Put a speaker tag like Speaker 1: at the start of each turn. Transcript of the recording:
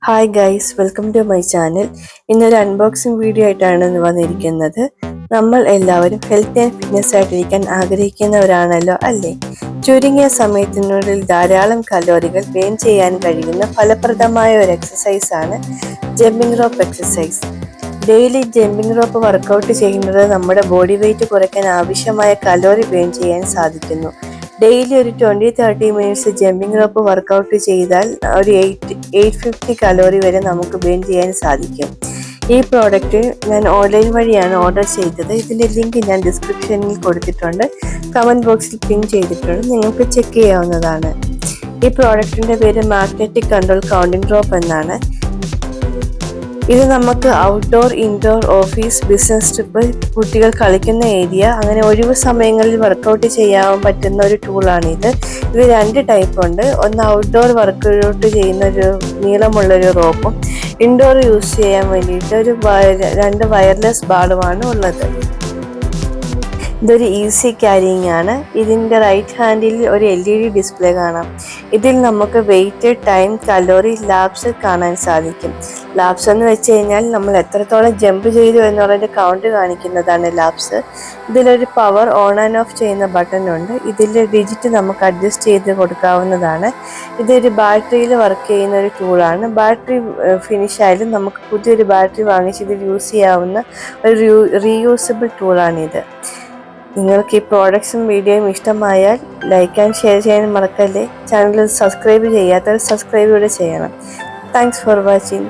Speaker 1: Hi guys, welcome to my channel. ഇന്നൊരു unboxing video ആയിട്ടാണ് വന്നിരിക്കുന്നത്. നമ്മൾ എല്ലാവരും ഹെൽത്ത് ആൻഡ് ഫിറ്റ്നസ് ആയിട്ടിരിക്കാൻ ആഗ്രഹിക്കുന്നവരാണല്ലോ അല്ലേ? ചുരുങ്ങിയ സമയത്തിനുള്ളിൽ ധാരാളം കലോറികൾ ബേൺ ചെയ്യാൻ കഴിയുന്ന ഫലപ്രദമായ ഒരു എക്സസൈസാണ് jumping rope exercise. Daily jumping rope workout ചെയ്യുന്നത് നമ്മുടെ ബോഡി വെയിറ്റ് കുറയ്ക്കാൻ ആവശ്യമായ കലോറി ബേൺ ചെയ്യാൻ സാധിക്കുന്നു. ഡെയിലി ഒരു 20-30 മിനിറ്റ്സ് ജമ്പിംഗ് റോപ്പ് വർക്കൗട്ട് ചെയ്താൽ ഒരു 850 കലോറി വരെ നമുക്ക് ബേൺ ചെയ്യാൻ സാധിക്കും. ഈ പ്രോഡക്റ്റ് ഞാൻ ഓൺലൈൻ വഴിയാണ് ഓർഡർ ചെയ്തത്. ഇതിൻ്റെ ലിങ്ക് ഞാൻ ഡിസ്ക്രിപ്ഷനിൽ കൊടുത്തിട്ടുണ്ട്, കമൻറ്റ് ബോക്സിൽ പിൻ ചെയ്തിട്ടുണ്ട്, നിങ്ങൾക്ക് ചെക്ക് ചെയ്യാവുന്നതാണ്. ഈ പ്രോഡക്റ്റിൻ്റെ പേര് മാഗ്നറ്റിക് കൺട്രോൾ കൗണ്ടിംഗ് റോപ്പ് എന്നാണ്. ഇത് നമുക്ക് outdoor, indoor, office, business trip, കുട്ടികൾ കളിക്കുന്ന ഏരിയ, അങ്ങനെ ഒഴിവ് സമയങ്ങളിൽ വർക്കൗട്ട് ചെയ്യാൻ പറ്റുന്ന ഒരു ടൂളാണിത്. ഇത് 2 ടൈപ്പ് ഉണ്ട്. ഒന്ന് ഔട്ട്ഡോർ വർക്കൗട്ട് ചെയ്യുന്ന ഒരു നീളമുള്ളൊരു റോപ്പും ഇൻഡോർ യൂസ് ചെയ്യാൻ വേണ്ടിയിട്ട് 2 വയർലെസ് ബാളുമാണ് ഉള്ളത്. ഇതൊരു ഈസി ക്യാരിങ് ആണ്. ഇതിൻ്റെ റൈറ്റ് ഹാൻഡിൽ ഒരു LED ഡിസ്പ്ലേ കാണാം. ഇതിൽ നമുക്ക് വെയിറ്റ്, ടൈം, കലോറി, ലാബ്സ് കാണാൻ സാധിക്കും. ലാബ്സ് എന്ന് വെച്ച് കഴിഞ്ഞാൽ നമ്മൾ എത്രത്തോളം ജമ്പ് ചെയ്തു എന്നുള്ളതിൻ്റെ കൗണ്ട് കാണിക്കുന്നതാണ് ലാബ്സ്. ഇതിലൊരു പവർ ഓൺ ആൻഡ് ഓഫ് ചെയ്യുന്ന ബട്ടൺ ഉണ്ട്. ഇതിലെ ഡിജിറ്റ് നമുക്ക് അഡ്ജസ്റ്റ് ചെയ്ത് കൊടുക്കാവുന്നതാണ്. ഇതൊരു ബാറ്ററിയിൽ വർക്ക് ചെയ്യുന്ന ഒരു ടൂളാണ്. ബാറ്ററി ഫിനിഷ് ആയാലും നമുക്ക് പുതിയൊരു ബാറ്ററി വാങ്ങിച്ച് ഇതിൽ യൂസ് ചെയ്യാവുന്ന ഒരു റീയൂസബിൾ ടൂളാണിത്. നിങ്ങൾക്ക് ഈ പ്രോഡക്ട്സും വീഡിയോയും ഇഷ്ടമായാൽ ലൈക്ക് ആൻഡ് ഷെയർ ചെയ്യാൻ മറക്കല്ലേ. ചാനൽ സബ്സ്ക്രൈബ് ചെയ്യാത്തവർ സബ്സ്ക്രൈബ് കൂടെ ചെയ്യണം. Thanks for watching.